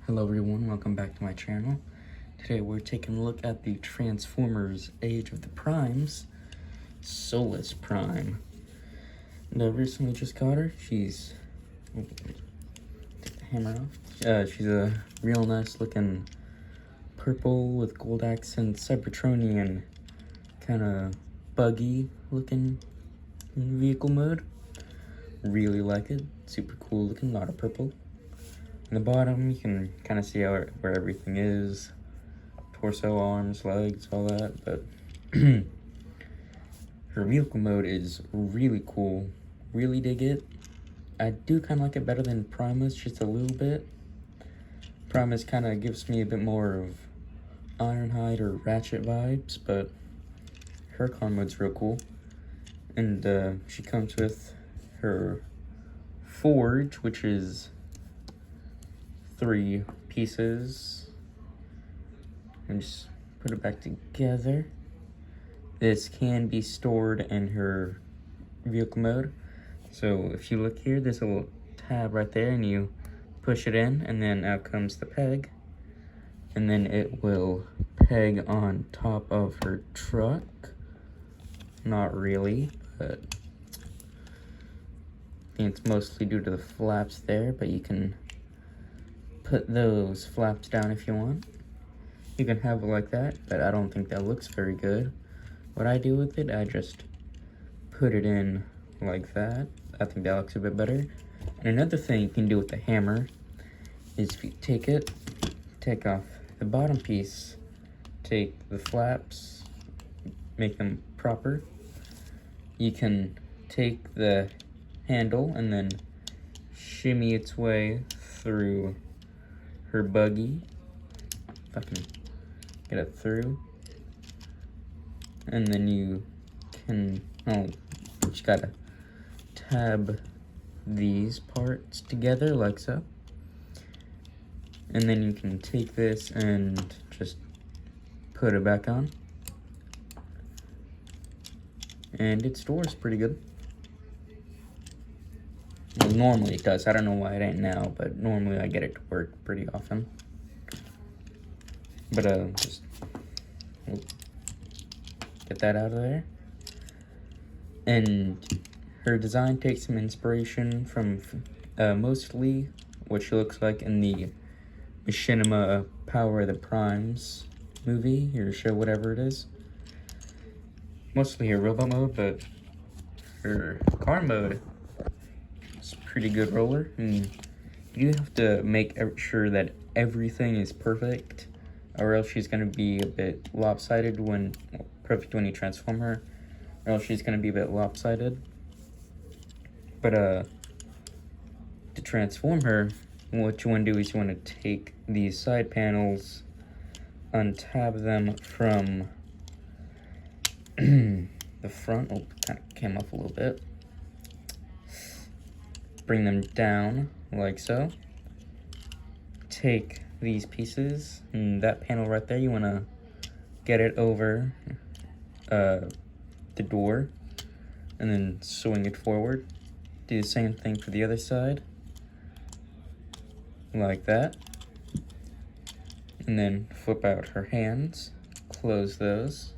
Hello everyone, welcome back to my channel. Today we're taking a look at the Transformers Age of the Primes, Solus Prime. And I recently just got her. She's... Oh, take the hammer off. She's a real nice looking purple with gold accents, Cybertronian, kind of buggy looking vehicle mode. Really like it. Super cool looking, a lot of purple. In the bottom, you can kind of see where everything is. Torso, arms, legs, all that. But her vehicle mode is really cool. Really dig it. I do kind of like it better than Primus, just a little bit. Primus kind of gives me a bit more of Ironhide or Ratchet vibes, but her car mode's real cool. And she comes with her forge, which is 3 pieces, and just put it back together. This can be stored in her vehicle mode. So if you look here, there's a little tab right there, and you push it in, and then out comes the peg, and then it will peg on top of her truck. Not really, but I think it's mostly due to the flaps there, but you can put those flaps down if you want. You can have it like that, but I don't think that looks very good. What I do with it, I just put it in like that. I think that looks a bit better. And another thing you can do with the hammer is if you take it, take off the bottom piece, take the flaps, make them proper. You can take the handle and then shimmy its way through her buggy, if I can get it through, and then you can, just gotta tab these parts together like so, and then you can take this and just put it back on, and it stores pretty good. Well, normally it does. I don't know why it ain't now, but normally I get it to work pretty often. But just get that out of there. And her design takes some inspiration from mostly what she looks like in the Machinima Power of the Primes movie or show, whatever it is. Mostly her robot mode, but her car mode, pretty good roller. And you have to make sure that everything is perfect, or else she's going to be a bit lopsided when, perfect when you transform her, or else she's going to be a bit lopsided. But to transform her, what you want to do is you want to take these side panels, untab them from the front. Oh, kind of came off a little bit. Bring them down like so. Take these pieces and that panel right there, you want to get it over the door and then swing it forward. Do the same thing for the other side, like that. And then flip out her hands, close those.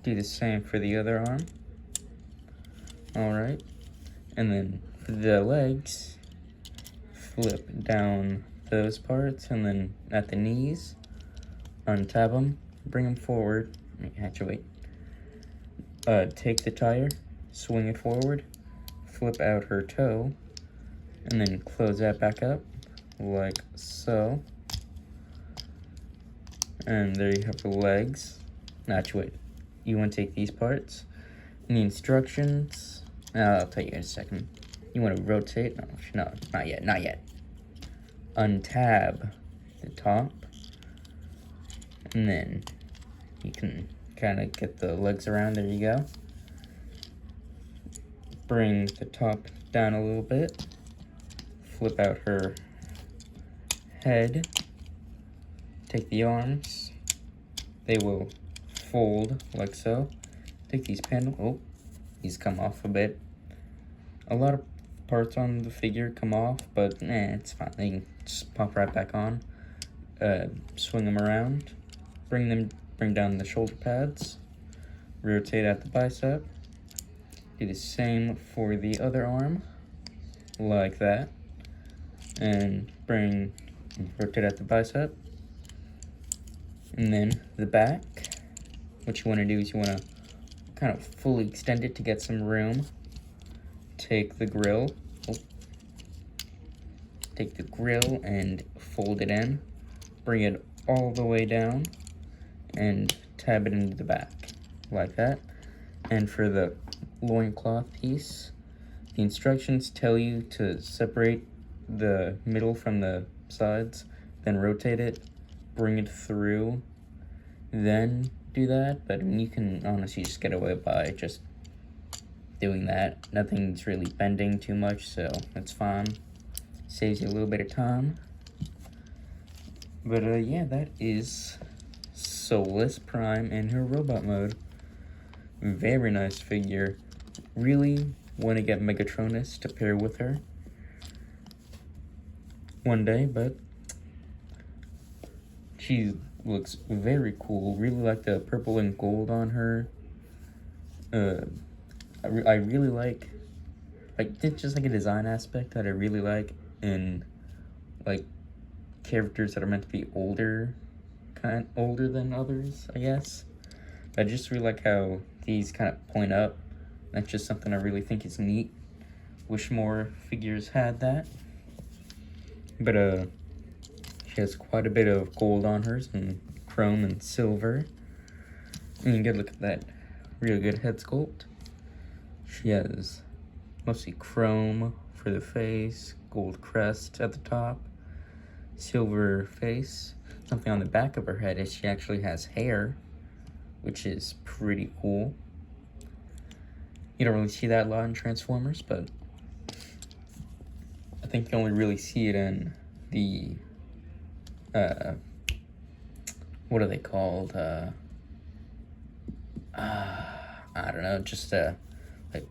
Do the same for the other arm. Alright. And then for the legs, flip down those parts, and then at the knees, untab them, bring them forward. Actually, take the tire, swing it forward, flip out her toe, and then close that back up, like so. And there you have the legs. Actually, you want to take these parts, and the instructions, I'll tell you in a second. You want to rotate? No, not yet. Untab the top, and then you can kind of get the legs around. There you go. Bring the top down a little bit. Flip out her head. Take the arms. They will fold like so. Take these panels. Oh, these come off a bit. A lot of parts on the figure come off, but it's fine. They can just pop right back on. Swing them around, bring down the shoulder pads, rotate at the bicep. Do the same for the other arm, like that, and rotate at the bicep. And then the back, what you want to do is you want to kind of fully extend it to get some room. Take the grill and fold it in, bring it all the way down, and tab it into the back, like that. And for the loincloth piece, the instructions tell you to separate the middle from the sides, then rotate it, bring it through, then do that. But you can honestly just get away by just doing that. Nothing's really bending too much, so that's fine. Saves you a little bit of time. But yeah, that is Solus Prime in her robot mode. Very nice figure. Really want to get Megatronus to pair with her one day, but she looks very cool. Really like the purple and gold on her. I really like it's just like a design aspect that I really like in like characters that are meant to be older than others, I guess. I just really like how these kind of point up. That's just something I really think is neat. Wish more figures had that. But she has quite a bit of gold on hers and chrome and silver. And you get a look at that real good head sculpt. She has mostly chrome for the face, gold crest at the top, silver face. Something on the back of her head is she actually has hair, which is pretty cool. You don't really see that a lot in Transformers, but I think you only really see it in the, what are they called? I don't know, just, like,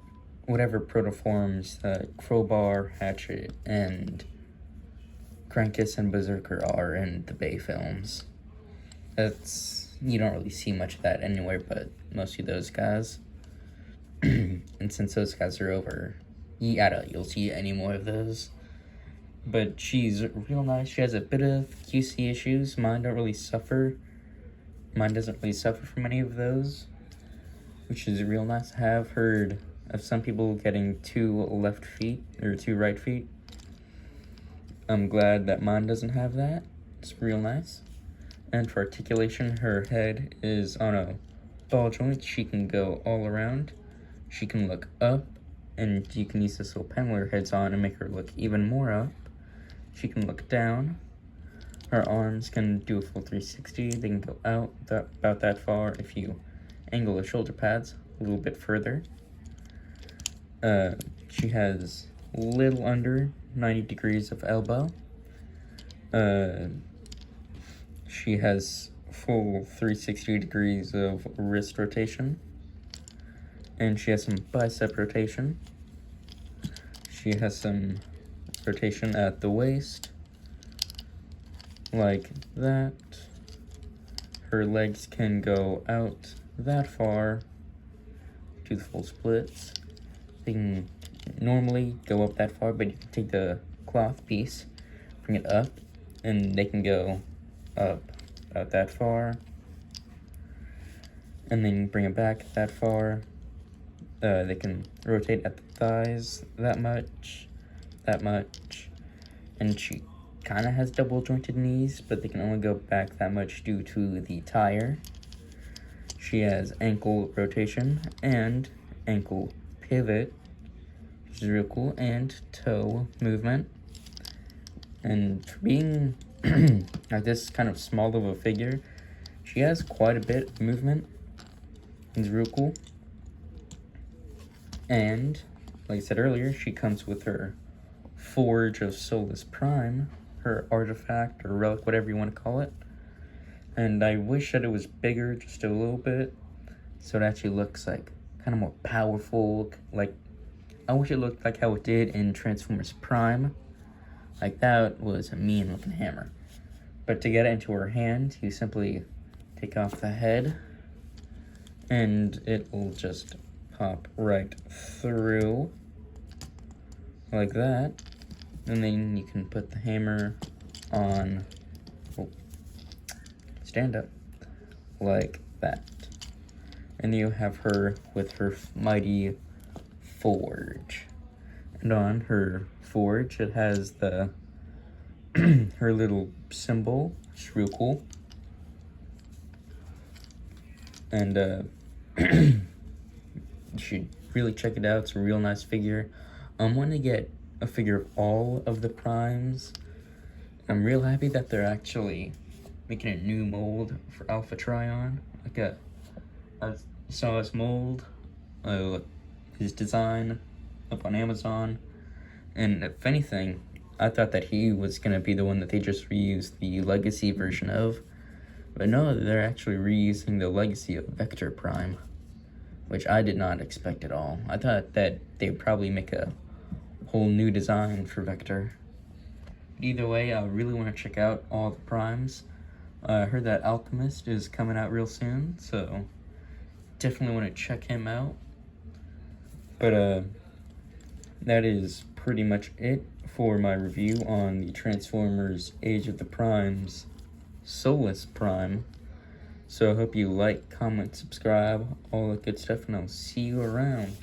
whatever protoforms Crowbar, Hatchet, and Crankus and Berserker are in the Bay films. You don't really see much of that anywhere, but mostly those guys. And since those guys are over, I don't know, you'll see any more of those. But she's real nice. She has a bit of QC issues. Mine doesn't really suffer from any of those, which is real nice. I have heard of some people getting 2 left feet or 2 right feet. I'm glad that mine doesn't have that. It's real nice. And for articulation, her head is on a ball joint. She can go all around. She can look up, and you can use this little pen where her head's on and make her look even more up. She can look down. Her arms can do a full 360. They can go out about that far if you angle the shoulder pads a little bit further. She has a little under 90 degrees of elbow. She has full 360 degrees of wrist rotation. And she has some bicep rotation. She has some rotation at the waist, like that. Her legs can go out that far to the full splits. They can normally go up that far, but you can take the cloth piece, bring it up, and they can go up about that far. And then bring it back that far. They can rotate at the thighs that much, and she kind of has double jointed knees, but they can only go back that much due to the tire. She has ankle rotation and ankle pivot, which is real cool, and toe movement. And for being like this kind of small of a figure, she has quite a bit of movement. It's real cool. And, like I said earlier, she comes with her Forge of Solus Prime, her artifact or relic, whatever you want to call it. And I wish that it was bigger, just a little bit, so it actually looks like kind of more powerful, like I wish it looked like how it did in Transformers Prime. Like, that was a mean looking hammer. But to get it into her hand, you simply take off the head, and it will just pop right through, like that. And then you can put the hammer on, stand up, like that. And you have her with her mighty forge. And on her forge, it has the her little symbol. It's real cool. And you should really check it out. It's a real nice figure. I'm going to get a figure of all of the primes. I'm real happy that they're actually making a new mold for Alpha Trion. Like a Solus mold. His design up on Amazon. And if anything, I thought that he was going to be the one that they just reused the Legacy version of. But no, they're actually reusing the Legacy of Vector Prime, which I did not expect at all. I thought that they would probably make a whole new design for Vector. Either way, I really want to check out all the primes. I heard that Alchemist is coming out real soon, so definitely want to check him out. But that is pretty much it for my review on the Transformers Age of the Primes Solus Prime. So I hope you like, comment, subscribe, all that good stuff, and I'll see you around.